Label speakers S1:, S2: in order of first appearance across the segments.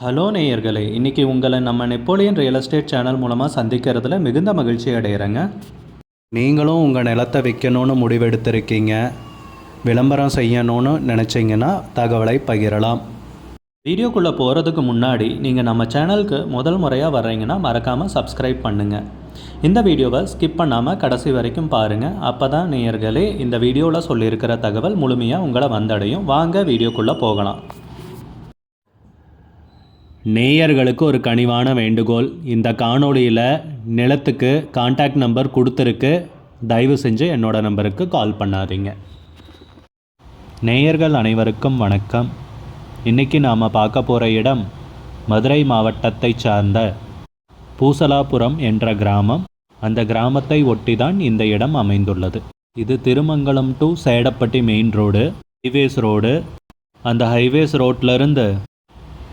S1: Hello நேயர்களே, இன்றைக்கி உங்களை நம்ம நெப்போலியன் ரியல் எஸ்டேட் சேனல் மூலமாக சந்திக்கிறதுல மிகுந்த மகிழ்ச்சி அடைகிறேங்க. நீங்களும் உங்கள் நிலத்தை விற்கணும்னு முடிவெடுத்திருக்கீங்க, விளம்பரம் செய்யணும்னு நினச்சிங்கன்னா தகவலை பகிரலாம். வீடியோக்குள்ளே போகிறதுக்கு முன்னாடி நீங்கள் நம்ம சேனலுக்கு முதல் முறையாக வர்றீங்கன்னா மறக்காமல் சப்ஸ்கிரைப் பண்ணுங்கள். இந்த வீடியோவை ஸ்கிப் பண்ணாமல் கடைசி வரைக்கும் பாருங்கள். அப்போ தான் நேயர்களே இந்த வீடியோவில் சொல்லியிருக்கிற தகவல் முழுமையாக உங்களை வந்தடையும். வாங்க வீடியோக்குள்ளே போகலாம். நேயர்களுக்கு ஒரு கனிவான வேண்டுகோள். இந்த காணொளியில் நிலத்துக்கு கான்டாக்ட் நம்பர் கொடுத்துருக்கு, தயவு செஞ்சு என்னோடய நம்பருக்கு கால் பண்ணாதீங்க. நேயர்கள் அனைவருக்கும் வணக்கம். இன்றைக்கி நாம் பார்க்க போகிற இடம் மதுரை மாவட்டத்தை சார்ந்த பூசலாபுரம் என்ற கிராமம். அந்த கிராமத்தை ஒட்டி தான் இந்த இடம் அமைந்துள்ளது. இது Thirumangalam to Sedapatti main road, highways road. அந்த ஹைவேஸ் ரோட்லேருந்து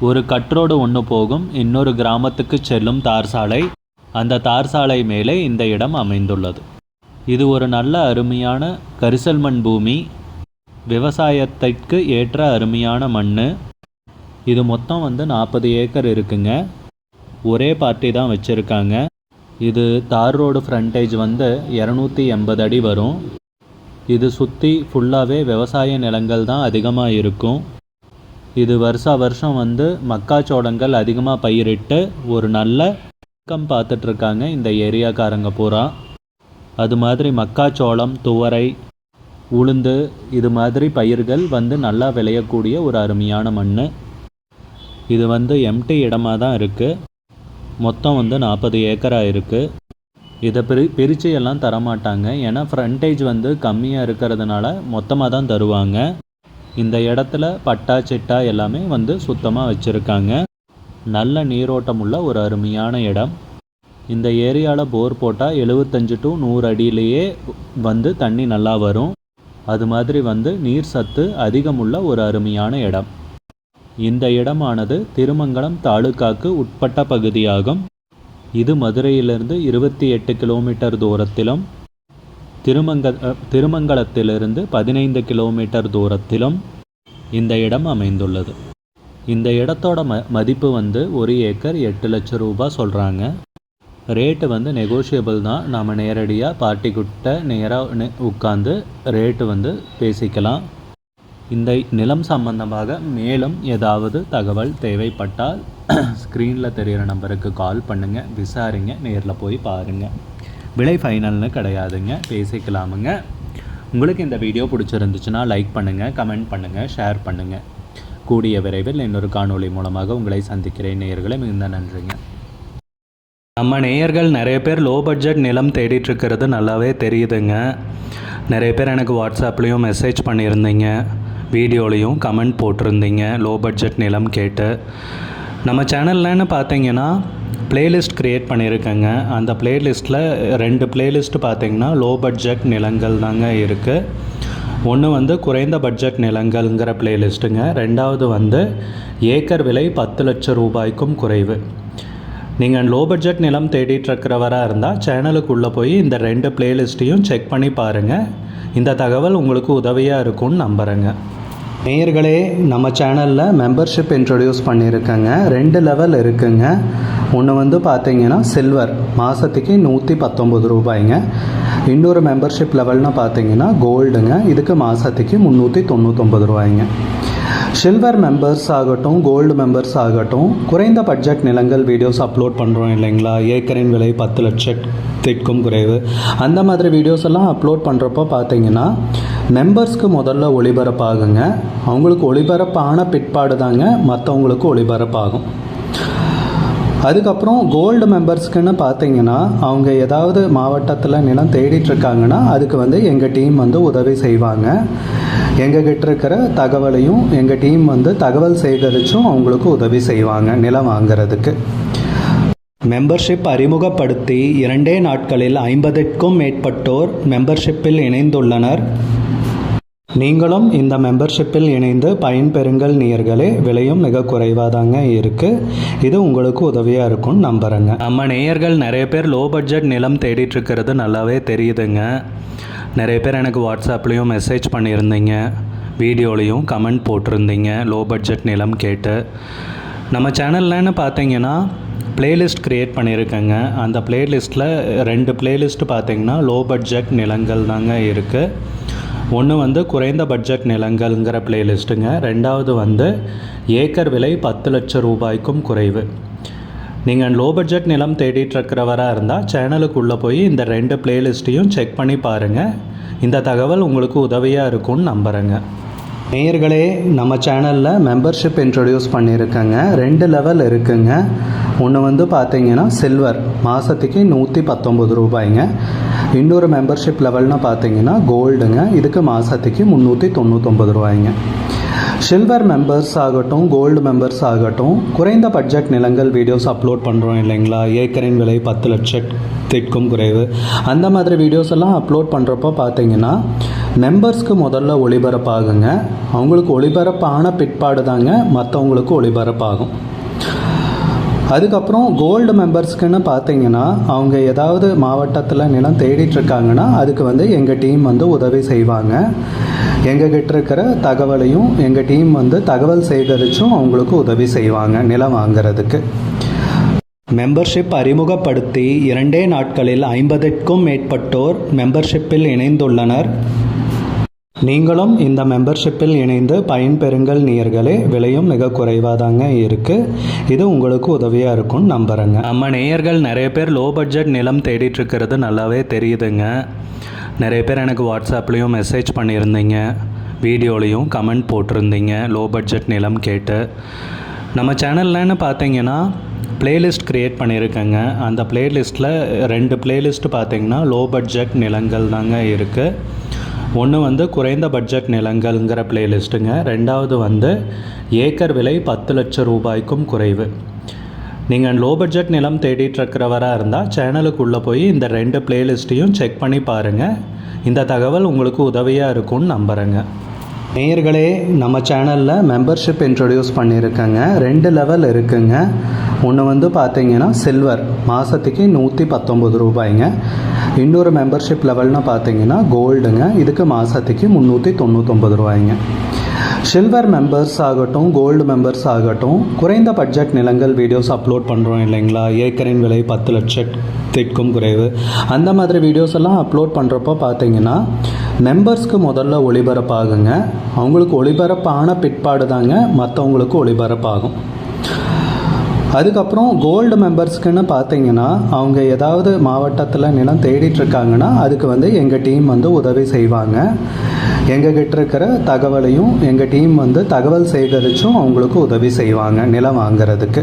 S1: ஒரு கட்ரோடு ஒன்று போகும், இன்னொரு கிராமத்துக்கு செல்லும் தார் சாலை. அந்த தார் சாலை மேலே இந்த இடம் அமைந்துள்ளது. இது ஒரு நல்ல அருமையான கரிசல் மண் பூமி, விவசாயத்திற்கு ஏற்ற அருமையான மண். இது மொத்தம் 40 ஏக்கர் இருக்குங்க. ஒரே பார்ட்டி தான் வச்சுருக்காங்க. இது தார் ரோடு ஃப்ரண்டேஜ் 280 அடி வரும். இது சுற்றி ஃபுல்லாகவே விவசாய நிலங்கள் தான் அதிகமாக இருக்கும். இது வருஷம் மக்காச்சோளங்கள் அதிகமாக பயிரிட்டு ஒரு நல்ல இன்கம் பார்த்துட்ருக்காங்க இந்த ஏரியாக்காரங்க பூரா. அது மாதிரி மக்காச்சோளம், துவரை, உளுந்து இது மாதிரி பயிர்கள் நல்லா விளையக்கூடிய ஒரு அருமையான மண். இது எம்டி இடமாக தான் இருக்குது. மொத்தம் 40 ஏக்கராக இருக்குது. இதை பிரித்து எல்லாம் தரமாட்டாங்க, ஏன்னா ஃப்ரண்டேஜ் கம்மியாக இருக்கிறதுனால மொத்தமாக தான் தருவாங்க. இந்த இடத்துல பட்டா சிட்டா எல்லாமே சுத்தமாக வச்சுருக்காங்க. நல்ல நீரோட்டம் உள்ள ஒரு அருமையான இடம். இந்த ஏரியாவில் போர் போட்டால் 75 to 100 அடியிலேயே தண்ணி நல்லா வரும். அது மாதிரி நீர் சத்து அதிகமுள்ள ஒரு அருமையான இடம். இந்த இடமானது திருமங்கலம் தாலுக்காக்கு உட்பட்ட பகுதியாகும். இது மதுரையிலிருந்து 28 கிலோமீட்டர் தூரத்திலும், திருமங்கலத்திலிருந்து 15 கிலோமீட்டர் தூரத்திலும் இந்த இடம் அமைந்துள்ளது. இந்த இடத்தோட மதிப்பு 1 ஏக்கர் 8 லட்சம் ரூபாய் சொல்கிறாங்க. ரேட்டு நெகோஷியபிள் தான். நாம் நேரடியாக பார்ட்டிக்கிட்ட நேராக உட்காந்து ரேட்டு பேசிக்கலாம். இந்த நிலம் சம்பந்தமாக மேலும் ஏதாவது தகவல் தேவைப்பட்டால் ஸ்க்ரீனில் தெரிகிற நம்பருக்கு கால் பண்ணுங்கள், விசாரிங்க, நேரில் போய் பாருங்கள். விலை ஃபைனல்னு கிடையாதுங்க, பேசிக்கலாமுங்க. உங்களுக்கு இந்த வீடியோ பிடிச்சிருந்துச்சுன்னா லைக் பண்ணுங்கள், கமெண்ட் பண்ணுங்கள், ஷேர் பண்ணுங்கள். கூடிய விரைவில் இன்னொரு காணொளி மூலமாக உங்களை சந்திக்கிறேன். நேயர்களை மிகுந்த நன்றிங்க. நம்ம நேயர்கள் நிறைய பேர் லோ பட்ஜெட் நிலம் தேடிட்டுருக்கிறது நல்லாவே தெரியுதுங்க. நிறைய பேர் எனக்கு வாட்ஸ்அப்லேயும் மெசேஜ் பண்ணியிருந்தீங்க, வீடியோலையும் கமெண்ட் போட்டிருந்தீங்க லோ பட்ஜெட் நிலம் கேட்டு. நம்ம சேனல்லன்னு பார்த்தீங்கன்னா பிளேலிஸ்ட் க்ரியேட் பண்ணியிருக்கேங்க. அந்த பிளேலிஸ்ட்டில் 2 பிளேலிஸ்ட் பார்த்திங்கன்னா லோ பட்ஜெட் நிலங்கள் தாங்க இருக்குது. ஒன்று குறைந்த பட்ஜெட் நிலங்கள்ங்கிற பிளேலிஸ்ட்டுங்க. ரெண்டாவது ஏக்கர் விலை 10 லட்சம் ரூபாய்க்கும் குறைவு. நீங்கள் லோ பட்ஜெட் நிலம் தேடிட்டுருக்கிறவராக இருந்தால் சேனலுக்குள்ளே போய் இந்த 2 பிளேலிஸ்ட்டையும் செக் பண்ணி பாருங்கள். இந்த தகவல் உங்களுக்கு உதவியாக இருக்கும்னு நம்புகிறேங்க. நேயர்களே, நம்ம சேனலில் மெம்பர்ஷிப் இன்ட்ரடியூஸ் பண்ணியிருக்கேங்க. 2 லெவல் இருக்குங்க. ஒன்று பார்த்தீங்கன்னா சில்வர், மாதத்துக்கு 119 ரூபாய்ங்க. இன்னொரு மெம்பர்ஷிப் லெவல்னு பார்த்தீங்கன்னா கோல்டுங்க. இதுக்கு மாதத்துக்கு 399 ரூபாய்ங்க. சில்வர் மெம்பர்ஸ் ஆகட்டும், கோல்டு மெம்பர்ஸ் ஆகட்டும், குறைந்த பட்ஜெட் நிலங்கள் வீடியோஸ் அப்லோட் பண்ணுறோம் இல்லைங்களா, ஏக்கரின் விலை 10 லட்சத்திற்கும் குறைவு, அந்த மாதிரி வீடியோஸ் எல்லாம் அப்லோட் பண்ணுறப்போ பார்த்தீங்கன்னா மெம்பர்ஸ்க்கு முதல்ல ஒளிபரப்பாகுங்க. அவங்களுக்கு ஒளிபரப்பான பிற்பாடு தாங்க மற்றவங்களுக்கு ஒளிபரப்பாகும். அதுக்கப்புறம் கோல்டு மெம்பர்ஸ்க்குன்னு பார்த்தீங்கன்னா அவங்க ஏதாவது மாவட்டத்தில் நிலம் தேடிட்டுருக்காங்கன்னா அதுக்கு எங்கள் டீம் உதவி செய்வாங்க. எங்ககிட்ட இருக்கிற தகவலையும் எங்கள் டீம் தகவல் சேகரித்தும் அவங்களுக்கு உதவி செய்வாங்க நிலம் வாங்கிறதுக்கு. மெம்பர்ஷிப் அறிமுகப்படுத்தி 2 நாட்களில் 50க்கும் மேற்பட்டோர் மெம்பர்ஷிப்பில் இணைந்துள்ளனர். நீங்களும் இந்த மெம்பர்ஷிப்பில் இணைந்து பயன்பெறுங்கள் நேயர்களே. விலையும் மிக குறைவாக தாங்க இருக்குது. இது உங்களுக்கு உதவியாக இருக்கும்னு நம்புகிறேங்க. நம்ம நேயர்கள் நிறைய பேர் லோ பட்ஜெட் நிலம் தேடிட்டுருக்கிறது நல்லாவே தெரியுதுங்க. நிறைய பேர் எனக்கு வாட்ஸ்அப்லேயும் மெசேஜ் பண்ணியிருந்தீங்க, வீடியோலையும் கமெண்ட் போட்டிருந்தீங்க லோ பட்ஜெட் நிலம் கேட்டு. நம்ம சேனல்லன்னு பார்த்தீங்கன்னா பிளேலிஸ்ட் க்ரியேட் பண்ணியிருக்கேங்க. அந்த பிளேலிஸ்ட்டில் 2 பிளேலிஸ்ட் பார்த்தீங்கன்னா லோ பட்ஜெட் நிலங்கள் தாங்க இருக்குது. ஒன்று வந்து குறைந்த பட்ஜெட் நிலங்கள்ங்கிற பிளேலிஸ்ட்டுங்க. ரெண்டாவது வந்து ஏக்கர் விலை 10 லட்சம் ரூபாய்க்கும் குறைவு. நீங்கள் லோ பட்ஜெட் நிலம் தேடிட்டுருக்கிறவராக இருந்தால் சேனலுக்குள்ளே போய் இந்த 2 பிளேலிஸ்ட்டையும் செக் பண்ணி பாருங்கள். இந்த தகவல் உங்களுக்கு உதவியாக இருக்கும்னு நம்புகிறேங்க. நேயர்களே, நம்ம சேனலில் மெம்பர்ஷிப் இன்ட்ரடியூஸ் பண்ணியிருக்கேங்க. 2 லெவல் இருக்குங்க. ஒன்று வந்து பார்த்தீங்கன்னா சில்வர், மாதத்துக்கு 119 ரூபாய்ங்க. இன்னொரு மெம்பர்ஷிப் லெவல்னு பார்த்தீங்கன்னா கோல்டுங்க, இதுக்கு மாதத்துக்கு 399 ரூபாய்ங்க. சில்வர் மெம்பர்ஸ் ஆகட்டும், கோல்டு மெம்பர்ஸ் ஆகட்டும், குறைந்த பட்ஜெட் நிலங்கள் வீடியோஸ் அப்லோட் பண்ணுறோம் இல்லைங்களா, ஏக்கரின் விலை 10 லட்சத்திற்கும் குறைவு, அந்த மாதிரி வீடியோஸ் எல்லாம் அப்லோட் பண்ணுறப்போ பார்த்தீங்கன்னா மெம்பர்ஸ்க்கு முதல்ல ஒளிபரப்பாகுங்க. அவங்களுக்கு ஒளிபரப்பான பிற்பாடு தாங்க மற்றவங்களுக்கு ஒளிபரப்பாகும். அதுக்கப்புறம் கோல்டு மெம்பர்ஸ்க்குன்னு பார்த்தீங்கன்னா அவங்க ஏதாவது மாவட்டத்தில் நிலம் தேடிட்டுருக்காங்கன்னா அதுக்கு வந்து எங்கள் டீம் வந்து உதவி செய்வாங்க. எங்ககிட்ட இருக்கிற தகவலையும் எங்கள் டீம் வந்து தகவல் சேகரித்தும் அவங்களுக்கு உதவி செய்வாங்க நிலம் வாங்கிறதுக்கு. மெம்பர்ஷிப் அறிமுகப்படுத்தி 2 நாட்களில் 50க்கும் மேற்பட்டோர் மெம்பர்ஷிப்பில் இணைந்துள்ளனர். நீங்களும் இந்த மெம்பர்ஷிப்பில் இணைந்து பயன்பெறுங்கள் நேயர்களே. விலையும் மிக குறைவாக தாங்க இருக்குது. இது உங்களுக்கு உதவியாக இருக்கும்னு நம்புகிறேங்க. நம்ம நேயர்கள் நிறைய பேர் லோ பட்ஜெட் நிலம் தேடிட்டுருக்கிறது நல்லாவே தெரியுதுங்க. நிறைய பேர் எனக்கு வாட்ஸ்அப்லேயும் மெசேஜ் பண்ணியிருந்தீங்க, வீடியோலையும் கமெண்ட் போட்டிருந்தீங்க லோ பட்ஜெட் நிலம் கேட்டு. நம்ம சேனல்லன்னு பார்த்தீங்கன்னா பிளேலிஸ்ட் க்ரியேட் பண்ணியிருக்கேங்க. அந்த பிளேலிஸ்ட்டில் 2 பிளேலிஸ்ட் பார்த்தீங்கன்னா லோ பட்ஜெட் நிலங்கள் தாங்க இருக்குது. ஒன்று வந்து குறைந்த பட்ஜெட் நிலங்கள்ங்கிற பிளேலிஸ்ட்டுங்க. ரெண்டாவது வந்து ஏக்கர் விலை 10 லட்சம் ரூபாய்க்கும் குறைவு. நீங்கள் லோ பட்ஜெட் நிலம் தேடிட்டுருக்கிறவராக இருந்தால் சேனலுக்குள்ளே போய் இந்த 2 பிளேலிஸ்ட்டையும் செக் பண்ணி பாருங்கள். இந்த தகவல் உங்களுக்கு உதவியாக இருக்கும்னு நம்புகிறேங்க. நேயர்களே, நம்ம சேனலில் மெம்பர்ஷிப் இன்ட்ரடியூஸ் பண்ணியிருக்கேங்க. 2 லெவல் இருக்குங்க. ஒன்று வந்து பார்த்தீங்கன்னா சில்வர், மாதத்துக்கு 119 ரூபாய்ங்க. இன்னொரு மெம்பர்ஷிப் லெவல்னு பார்த்தீங்கன்னா கோல்டுங்க, இதுக்கு மாதத்துக்கு 399 ரூபாய்ங்க. சில்வர் மெம்பர்ஸ் ஆகட்டும், கோல்டு மெம்பர்ஸ் ஆகட்டும், குறைந்த பட்ஜெட் நிலங்கள் வீடியோஸ் அப்லோட் பண்ணுறோம் இல்லைங்களா, ஏக்கரின் விலை 10 லட்சத்திற்கும் குறைவு, அந்த மாதிரி வீடியோஸ் எல்லாம் அப்லோட் பண்ணுறப்போ பார்த்தீங்கன்னா மெம்பர்ஸ்க்கு முதல்ல ஒளிபரப்பாகுங்க. அவங்களுக்கு ஒளிபரப்பான பிற்பாடு தாங்க மற்றவங்களுக்கு ஒளிபரப்பாகும். அதுக்கப்புறம் கோல்டு மெம்பர்ஸ்க்குன்னு பார்த்தீங்கன்னா அவங்க ஏதாவது மாவட்டத்தில் நிலம் தேடிட்டுருக்காங்கன்னா அதுக்கு வந்து எங்கள் டீம் வந்து உதவி செய்வாங்க. எங்ககிட்ட இருக்கிற தகவலையும் எங்கள் டீம் வந்து தகவல் சேகரித்தும் அவங்களுக்கு உதவி செய்வாங்க நிலம் வாங்கிறதுக்கு.